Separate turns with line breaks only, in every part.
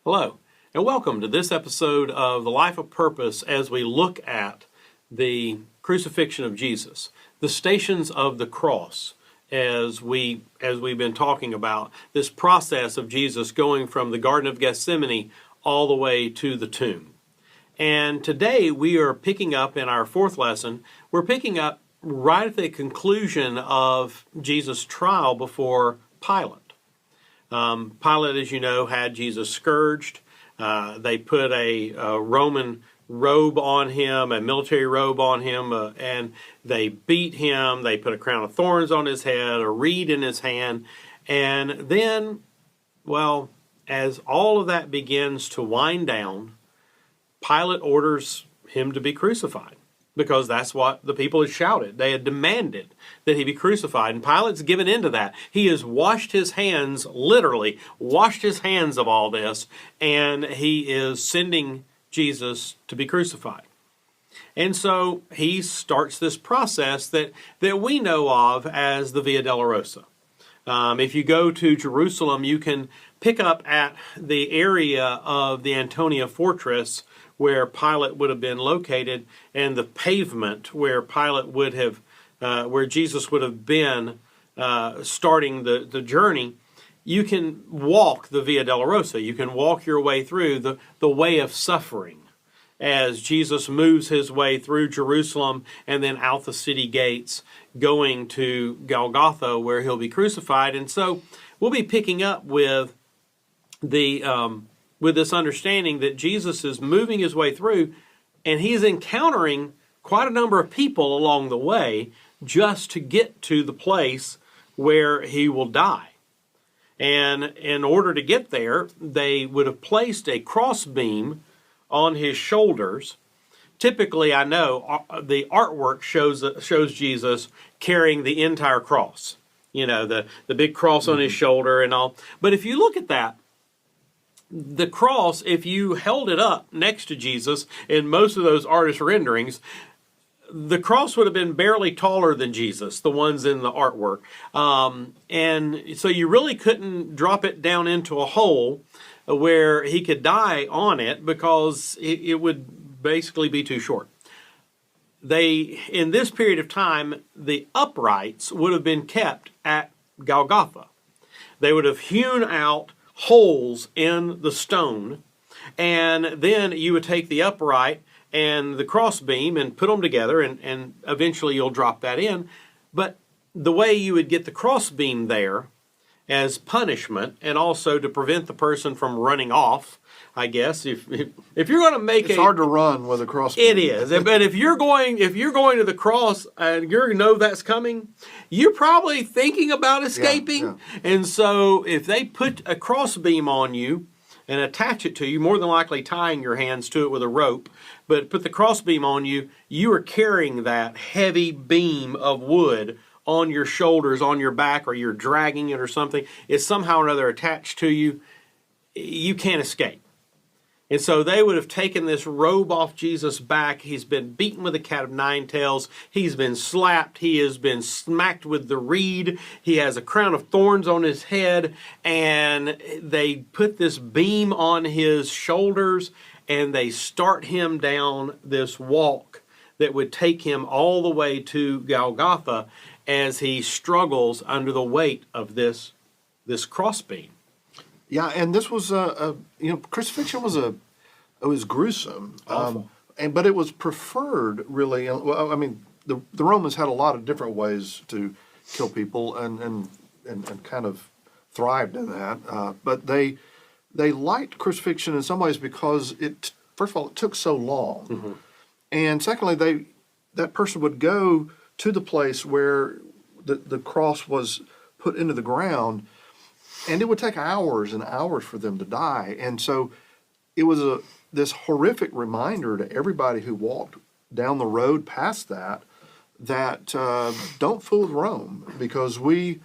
Hello, and welcome to this episode of The Life of Purpose as we look at the crucifixion of Jesus, the stations of the cross, as we've been talking about this process of Jesus going from the Garden of Gethsemane all the way to the tomb. And today we are picking up in our fourth lesson, we're picking up right at the conclusion of Jesus' trial before Pilate. Pilate, as you know, had Jesus scourged. They put a Roman robe on him, a military robe on him, and they beat him. They put a crown of thorns on his head, a reed in his hand. And then, well, as all of that begins to wind down, Pilate orders him to be crucified, because that's what the people had shouted. They had demanded that he be crucified, and Pilate's given into that. He has washed his hands, literally washed his hands of all this, and he is sending Jesus to be crucified. And so he starts this process that we know of as the Via Dolorosa. If you go to Jerusalem, you can pick up at the area of the Antonia Fortress where Pilate would have been located, and the pavement where Pilate would have, where Jesus would have been starting the journey. You can walk the Via Dolorosa. You can walk your way through the way of suffering as Jesus moves his way through Jerusalem and then out the city gates, going to Golgotha where he'll be crucified. And so we'll be picking up with this understanding that Jesus is moving his way through, and he is encountering quite a number of people along the way just to get to the place where he will die. And in order to get there, they would have placed a crossbeam on his shoulders. Typically, I know the artwork shows Jesus carrying the entire cross, the big cross on his shoulder and all. But if you look at that, the cross, if you held it up next to Jesus in most of those artist renderings, the cross would have been barely taller than Jesus, the ones in the artwork. And so you really couldn't drop it down into a hole where he could die on it, because it would basically be too short. In this period of time, the uprights would have been kept at Golgotha. They would have hewn out holes in the stone, and then you would take the upright and the crossbeam and put them together, and eventually you'll drop that in. But the way you would get the crossbeam there as punishment, and also to prevent the person from running off, I guess, if you're going to make
it's hard to run with a crossbeam.
It is, but if you're going to the cross and you know that's coming, you're probably thinking about escaping.
Yeah.
And so, if they put a crossbeam on you and attach it to you, more than likely tying your hands to it with a rope, but put the crossbeam on you, you are carrying that heavy beam of wood on your shoulders, on your back, or you're dragging it or something. It's somehow or another attached to you. You can't escape. And so they would have taken this robe off Jesus' back. He's been beaten with a cat of nine tails. He's been slapped. He has been smacked with the reed. He has a crown of thorns on his head. And they put this beam on his shoulders, and they start him down this walk that would take him all the way to Golgotha as he struggles under the weight of this crossbeam.
Yeah, and this was crucifixion was gruesome, but it was preferred really. Well, I mean, the Romans had a lot of different ways to kill people, and kind of thrived in that. But they liked crucifixion in some ways because first of all, it took so long, and secondly, that person would go to the place where the cross was put into the ground. And it would take hours and hours for them to die. And so it was this horrific reminder to everybody who walked down the road past that don't fool with Rome, because we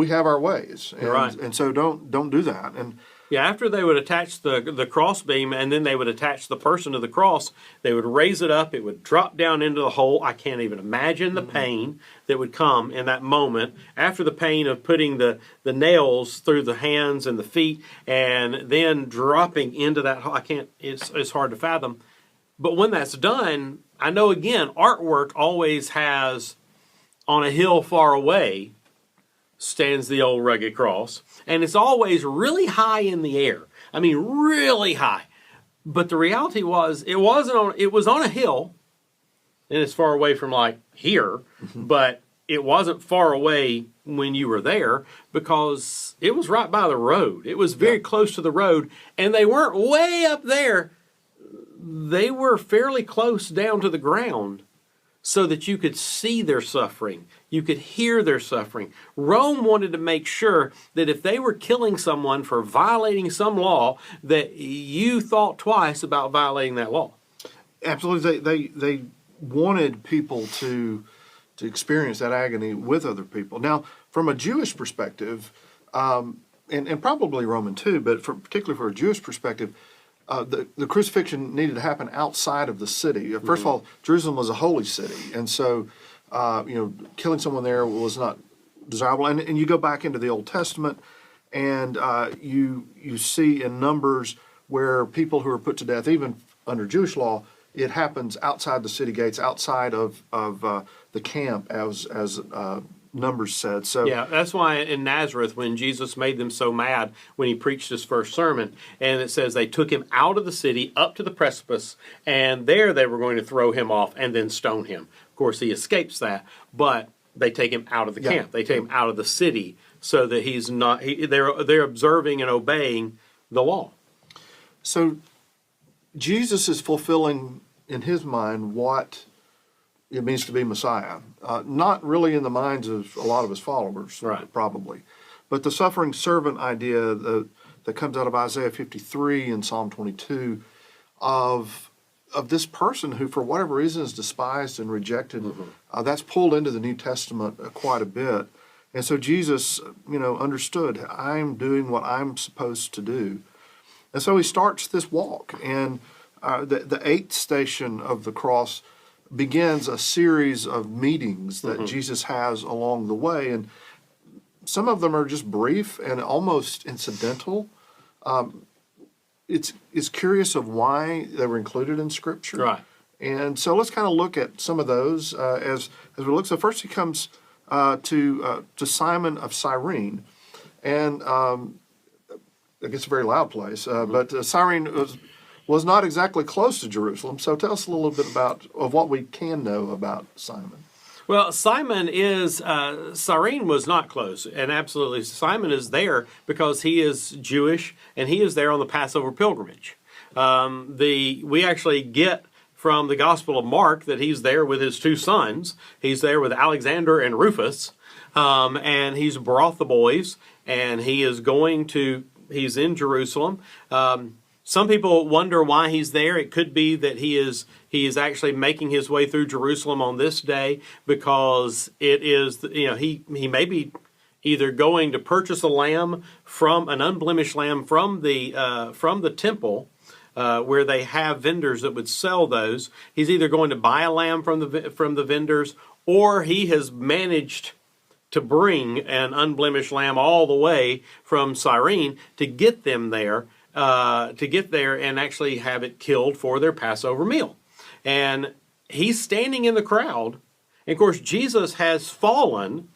have our ways. And,
right.
and so don't do that. And
Yeah, after they would attach the cross beam and then they would attach the person to the cross, they would raise it up, it would drop down into the hole. I can't even imagine the pain that would come in that moment after the pain of putting the nails through the hands and the feet and then dropping into that hole. It's hard to fathom. But when that's done, I know again, artwork always has on a hill far away stands the old rugged cross, and it's always really high in the air. I mean, really high. But the reality was, it was on a hill, and it's far away from like here, but it wasn't far away when you were there because it was right by the road. It was very close to the road, and they weren't way up there. They were fairly close down to the ground so that you could see their suffering. You could hear their suffering. Rome wanted to make sure that if they were killing someone for violating some law, that you thought twice about violating that law.
Absolutely. They wanted people to experience that agony with other people. Now, from a Jewish perspective, and probably Roman too, but particularly for a Jewish perspective, the crucifixion needed to happen outside of the city. First of all, Jerusalem was a holy city, and so killing someone there was not desirable. And you go back into the Old Testament, and you see in Numbers where people who are put to death, even under Jewish law, it happens outside the city gates, outside of the camp, as Numbers said. So
yeah, that's why in Nazareth, when Jesus made them so mad when he preached his first sermon, and it says they took him out of the city up to the precipice, and there they were going to throw him off and then stone him. Of course, he escapes that, but they take him out of the camp. They take him out of the city so that he's not. They're observing and obeying the law.
So Jesus is fulfilling in his mind what it means to be Messiah. Not really in the minds of a lot of his followers,
right,
probably. But the suffering servant idea that comes out of Isaiah 53 and Psalm 22 of this person who, for whatever reason, is despised and rejected, that's pulled into the New Testament quite a bit. And so Jesus, understood, I'm doing what I'm supposed to do. And so he starts this walk. And the eighth station of the cross begins a series of meetings that Jesus has along the way, and some of them are just brief and almost incidental. It's curious of why they were included in Scripture,
right?
And so let's kind of look at some of those as we look. So first, he comes to Simon of Cyrene, and I guess a very loud place, but Cyrene was not exactly close to Jerusalem. So tell us a little bit of what we can know about Simon.
Well, Cyrene was not close, and absolutely Simon is there because he is Jewish, and he is there on the Passover pilgrimage. We actually get from the Gospel of Mark that he's there with his two sons. He's there with Alexander and Rufus, and he's brought the boys, and he's in Jerusalem. Some people wonder why he's there. It could be that he is actually making his way through Jerusalem on this day because it is, he may be either going to purchase a lamb from an unblemished lamb from the temple where they have vendors that would sell those. He's either going to buy a lamb from the vendors, or he has managed to bring an unblemished lamb all the way from Cyrene to get them there. To get there and actually have it killed for their Passover meal. And he's standing in the crowd. And of course, Jesus has fallen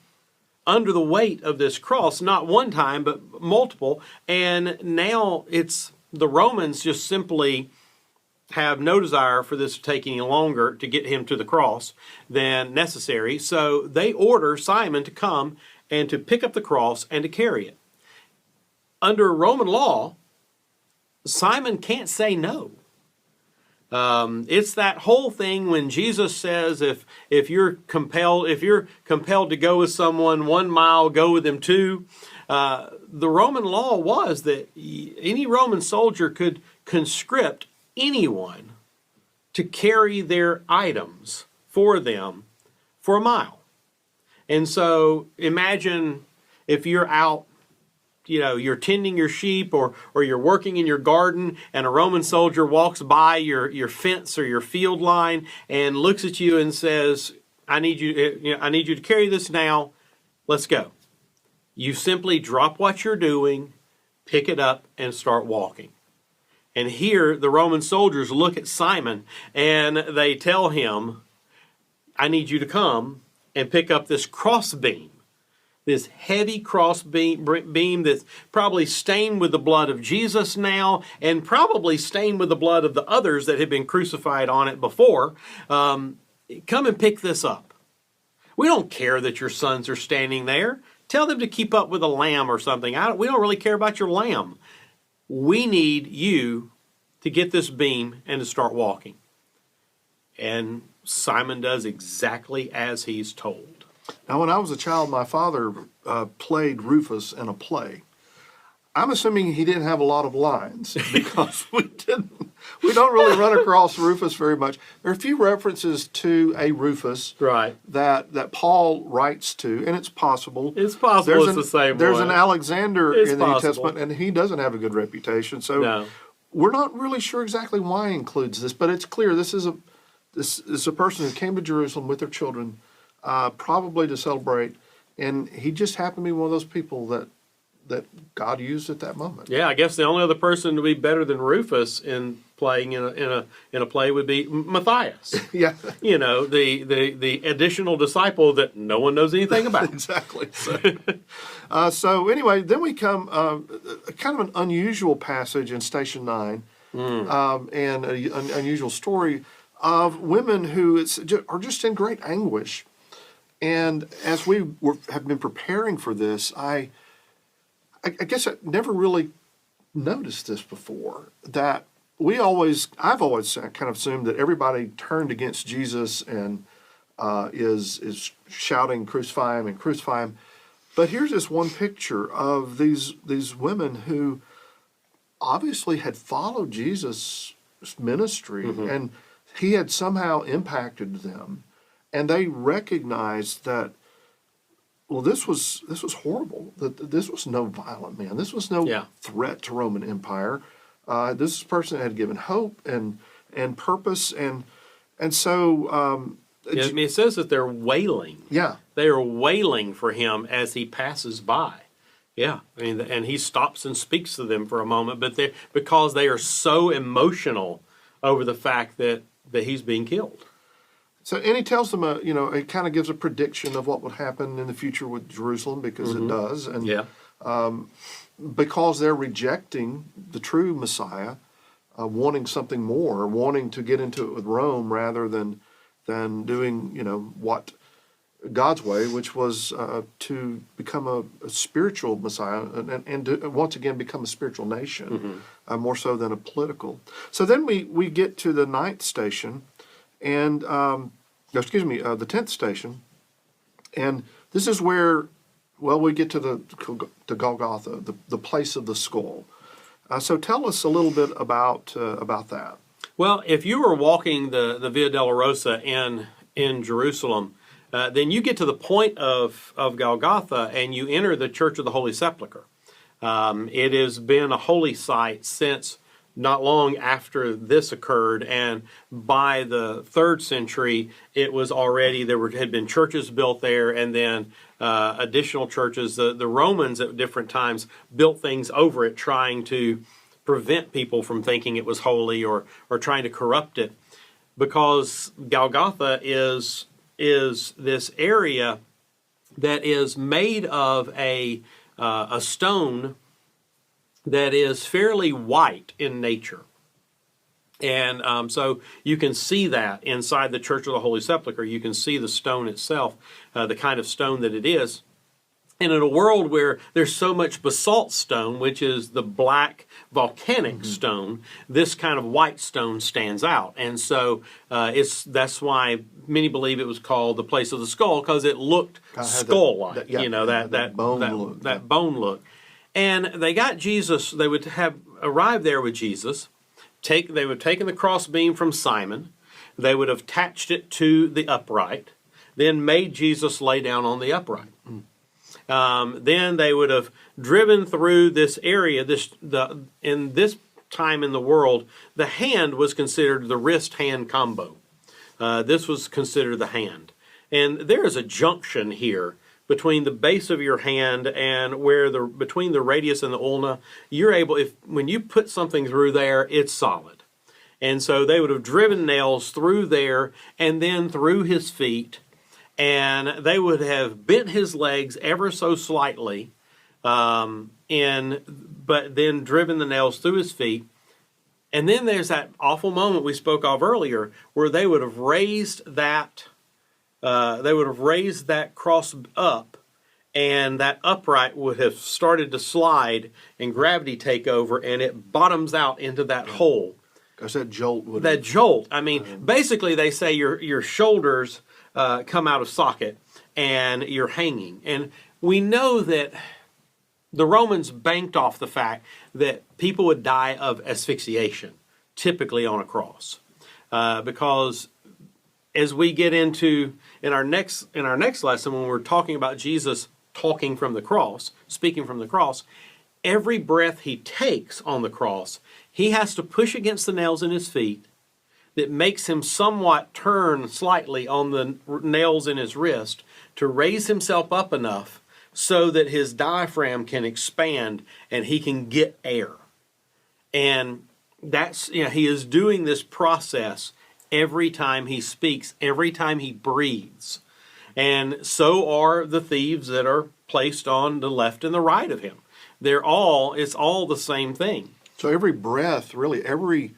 under the weight of this cross, not one time, but multiple. And now the Romans just simply have no desire for this to take any longer to get him to the cross than necessary. So they order Simon to come and to pick up the cross and to carry it. Under Roman law, Simon can't say no. It's that whole thing when Jesus says, if you're compelled to go with someone 1 mile, go with them 2. The Roman law was that any Roman soldier could conscript anyone to carry their items for them for 1 mile. And so imagine if you're out you're tending your sheep or you're working in your garden, and a Roman soldier walks by your fence or your field line and looks at you and says, I need you to carry this now. Let's go. You simply drop what you're doing, pick it up, and start walking. And here the Roman soldiers look at Simon and they tell him, I need you to come and pick up this crossbeam. This heavy cross beam that's probably stained with the blood of Jesus now, and probably stained with the blood of the others that had been crucified on it before. Come and pick this up. We don't care that your sons are standing there. Tell them to keep up with a lamb or something. We don't really care about your lamb. We need you to get this beam and to start walking. And Simon does exactly as he's told.
Now, when I was a child, my father played Rufus in a play. I'm assuming he didn't have a lot of lines because we don't really run across Rufus very much. There are a few references to a Rufus
Right.
that Paul writes to, and it's possible.
It's possible it's the same
There's
one.
an Alexander
It's
in the
possible.
New Testament, and he doesn't have a good reputation. So
No.
we're not really sure exactly why he includes this, but it's clear this is a person who came to Jerusalem with their children, probably to celebrate, and he just happened to be one of those people that God used at that moment.
Yeah, I guess the only other person to be better than Rufus in playing in a play would be Matthias.
Yeah,
The additional disciple that no one knows anything about.
exactly. So anyway, then we come kind of an unusual passage in Station 9, and an unusual story of women who are just in great anguish. And as we have been preparing for this, I guess I never really noticed this before, that I've always kind of assumed that everybody turned against Jesus and is shouting, crucify him and crucify him. But here's this one picture of these women who obviously had followed Jesus' ministry, and he had somehow impacted them. And they recognized that, well, this was horrible. That this was no violent man. This was no threat to Roman Empire. This is a person that had given hope and purpose, and so.
It says that they're wailing.
Yeah,
They are wailing for him as he passes by. Yeah, I mean, and he stops and speaks to them for a moment, but because they are so emotional over the fact that he's being killed.
So, and he tells them, it kind of gives a prediction of what would happen in the future with Jerusalem, because it does. And because they're rejecting the true Messiah, wanting something more, wanting to get into it with Rome rather than doing, what God's way, which was to become a spiritual Messiah and to, once again, become a spiritual nation, more so than a political. So then we get to the 9th station, and the 10th station, and this is where, we get to Golgotha, the place of the skull. So tell us a little bit about that.
Well, if you were walking the Via Dolorosa in Jerusalem, then you get to the point of Golgotha and you enter the Church of the Holy Sepulchre. It has been a holy site since not long after this occurred, and by the 3rd century, it was already had been churches built there, and then additional churches. The Romans at different times built things over it, trying to prevent people from thinking it was holy or trying to corrupt it, because Golgotha is this area that is made of a stone that is fairly white in nature. And so you can see that inside the Church of the Holy Sepulchre. You can see the stone itself, the kind of stone that it is. And in a world where there's so much basalt stone, which is the black volcanic stone, this kind of white stone stands out. And so that's why many believe it was called the place of the skull, because it looked skull-like, that bone look. And they got Jesus, they would have arrived there with Jesus. They would have taken the crossbeam from Simon. They would have attached it to the upright, then made Jesus lay down on the upright. Then they would have driven through this area. In this time in the world, the hand was considered the wrist-hand combo. This was considered the hand. And there is a junction here between the base of your hand and between the radius and the ulna. You're able, when you put something through there, it's solid. And so they would have driven nails through there and then through his feet, and they would have bent his legs ever so slightly, but then driven the nails through his feet. And then there's that awful moment we spoke of earlier, where they would have raised that cross up, and that upright would have started to slide and gravity take over, and it bottoms out into that hole.
Because that jolt would.
That jolt. I mean, basically, they say your shoulders come out of socket and you're hanging. And we know that the Romans banked off the fact that people would die of asphyxiation, typically on a cross, because as we get into in our next lesson, when we're talking about Jesus talking from the cross, speaking from the cross, every breath he takes on the cross, he has to push against the nails in his feet that makes him somewhat turn slightly on the nails in his wrist to raise himself up enough so that his diaphragm can expand and he can get air. And that's, he is doing this process every time he speaks, every time he breathes. And so are the thieves that are placed on the left and the right of him. It's all the same thing.
So every breath, really, every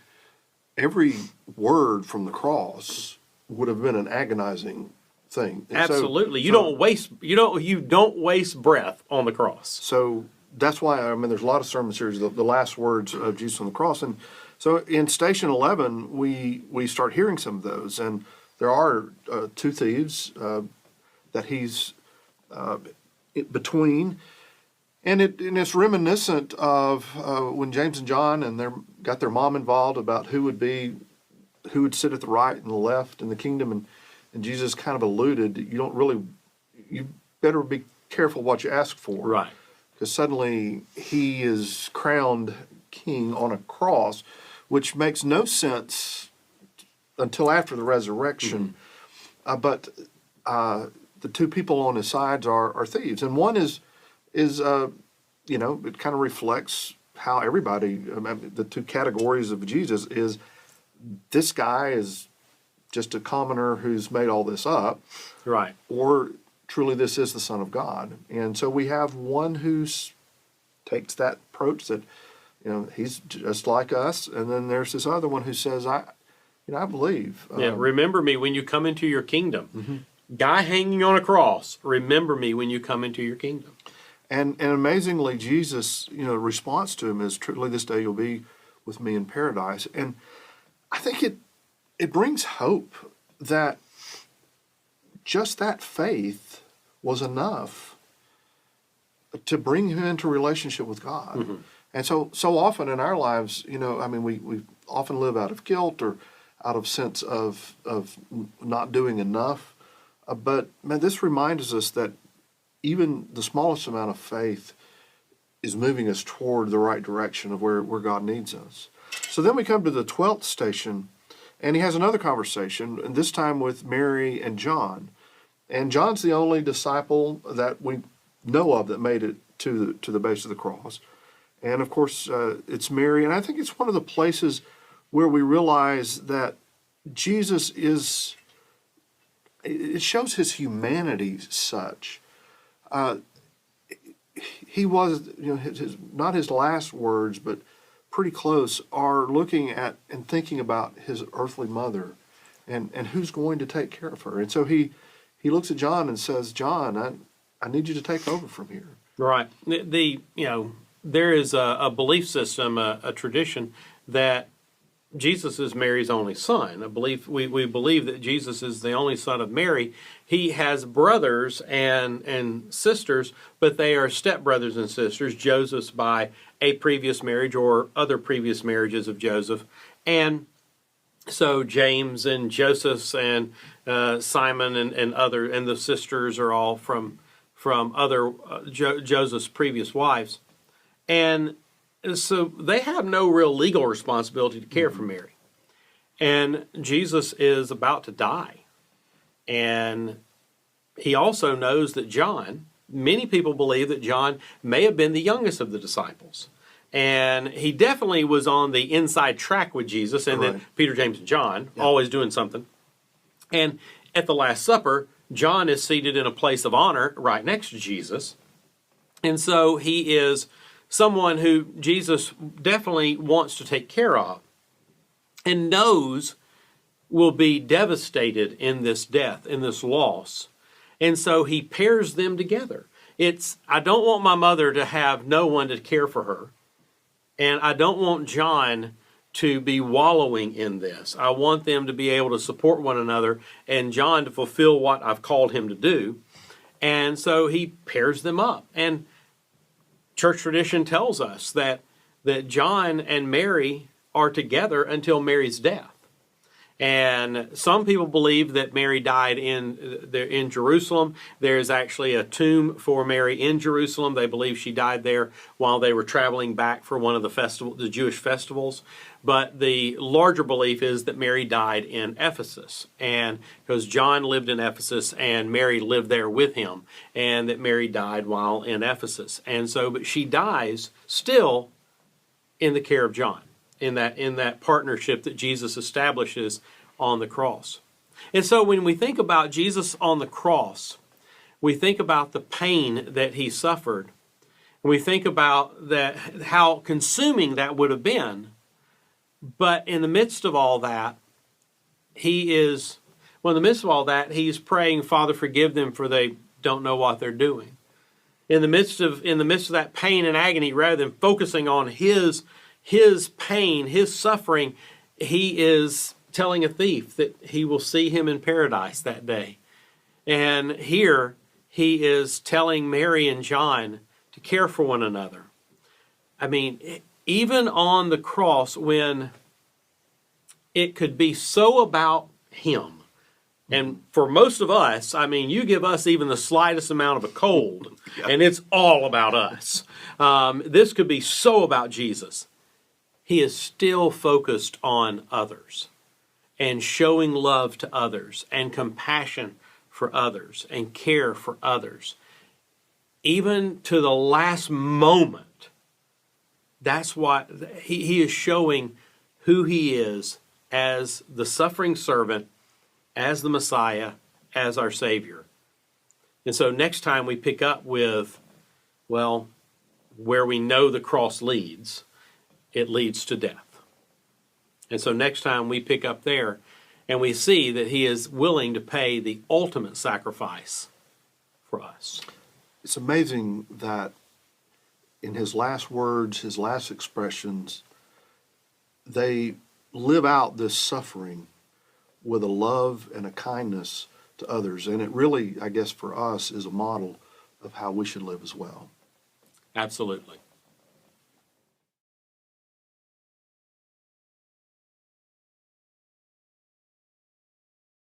word from the cross would have been an agonizing thing. And
absolutely. You don't waste breath on the cross.
So that's why, there's a lot of sermon series, the last words of Jesus on the cross. And so in Station 11, we start hearing some of those. And there are two thieves that he's between. And it's reminiscent of when James and John got their mom involved about who would sit at the right and the left in the kingdom, and Jesus kind of alluded, you better be careful what you ask for,
right?
Because suddenly he is crowned king on a cross, which makes no sense until after the resurrection. Mm-hmm. But the two people on his sides are thieves, and one is it kind of reflects how everybody, the two categories of Jesus is, this guy is just a commoner who's made all this up.
Right.
Or truly this is the Son of God. And so we have one who takes that approach that, he's just like us. And then there's this other one who says, I believe.
Remember me when you come into your kingdom.
Mm-hmm.
Guy hanging on a cross, remember me when you come into your kingdom.
And amazingly, Jesus, response to him is, truly this day you'll be with me in paradise. And I think it brings hope that just that faith was enough to bring him into relationship with God. Mm-hmm. And so often in our lives, we often live out of guilt or out of sense of not doing enough. But man, this reminds us that even the smallest amount of faith is moving us toward the right direction of where God needs us. So then we come to the 12th station, and he has another conversation, and this time with Mary and John. And John's the only disciple that we know of that made it to the base of the cross. And of course, it's Mary, and I think it's one of the places where we realize that Jesus it shows his humanity such. He was, not his last words, but pretty close, are looking at and thinking about his earthly mother and who's going to take care of her. And so he looks at John and says, John, I need you to take over from here.
Right. There is a belief system, a tradition that Jesus is Mary's only son. We believe that Jesus is the only son of Mary. He has brothers and sisters, but they are stepbrothers and sisters. Joseph's by a previous marriage or other previous marriages of Joseph. And so James and Joseph and Simon and the sisters are all from from other Joseph's previous wives. And so they have no real legal responsibility to care for Mary. And Jesus is about to die. And he also knows that John, many people believe that John may have been the youngest of the disciples. And he definitely was on the inside track with Jesus, and then Peter, James, and John, always doing something. And at the Last Supper, John is seated in a place of honor right next to Jesus. And so he is someone who Jesus definitely wants to take care of and knows will be devastated in this death, in this loss. And so he pairs them together. I don't want my mother to have no one to care for her. And I don't want John to be wallowing in this. I want them to be able to support one another and John to fulfill what I've called him to do. And so he pairs them up. And church tradition tells us that John and Mary are together until Mary's death. And some people believe that Mary died in Jerusalem. There is actually a tomb for Mary in Jerusalem. They believe she died there while they were traveling back for one of the Jewish festivals. But the larger belief is that Mary died in Ephesus, and because John lived in Ephesus and Mary lived there with him, and that Mary died while in Ephesus. And so, but she dies still in the care of John, in that partnership that Jesus establishes on the cross. And so when we think about Jesus on the cross, we think about the pain that he suffered. We think about that, how consuming that would have been. But in the midst of all that, he's praying, Father, forgive them, for they don't know what they're doing. In the midst of that pain and agony, rather than focusing on his pain, his suffering, he is telling a thief that he will see him in paradise that day. And here he is telling Mary and John to care for one another. I mean, even on the cross, when it could be so about him, and for most of us, I mean, you give us even the slightest amount of a cold, and it's all about us. This could be so about Jesus. He is still focused on others and showing love to others and compassion for others and care for others. Even to the last moment, that's what he is showing who he is as the suffering servant, as the Messiah, as our Savior. And so next time we pick up with, well, where we know the cross leads, it leads to death. And so next time we pick up there and we see that he is willing to pay the ultimate sacrifice for us.
It's amazing that in his last words, his last expressions, they live out this suffering with a love and a kindness to others. And it really, I guess, for us is a model of how we should live as well.
Absolutely.